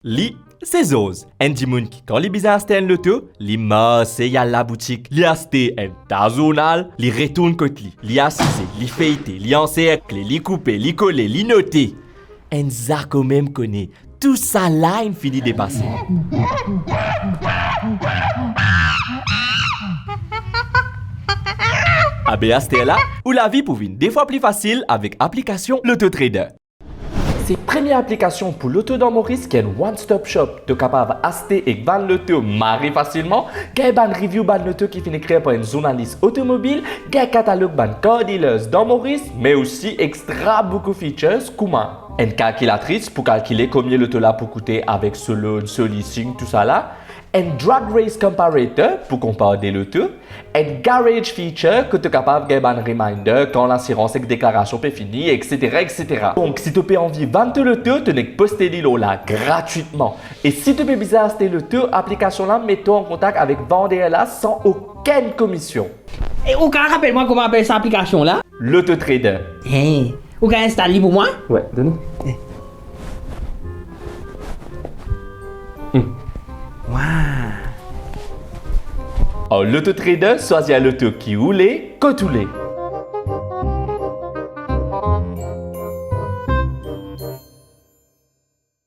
Li, c'est Zoz. En di moun ki kan li bize aste en loto, li masse yal la boutique. Li aste en tazonal, li retourne kot li. Li asise, li feyte, li encercle, li coupe, li colle, li note. En zako même connaît. Tout ça là, il finit de passer. Abe aste là, ou la vie pouvine des fois plus facile avec application l'Autotrader. C'est la première application pour l'auto dans Maurice qui est un one-stop shop. Tu es capable d'acheter et vendre l'auto marrer facilement. Il y a un review de l'auto qui finit créé par un journaliste automobile. Il y a un catalogue de car dealers dans Maurice, mais aussi extra beaucoup de features comme une calculatrice pour calculer combien l'auto là pour coûter avec ce loan, ce leasing, tout ça là. Un drag race comparator pour comparer l'auto. Un garage feature que tu es capable de faire un reminder quand l'assurance et déclaration est finie, etc., etc. Donc, si tu as envie de vendre l'auto, tu n'as que poster l'îlot là gratuitement. Et si tu veux besoin d'acheter l'auto, l'application là met-toi en contact avec vendeur là sans aucune commission. Et ou quand rappelle-moi comment appelle cette application là? L'Autotrader. Hey. Ou quand installer pour moi? Ouais, donne-nous. Waouh. Alors, l'Autotrader, choisit l'auto qui roule, que tous les.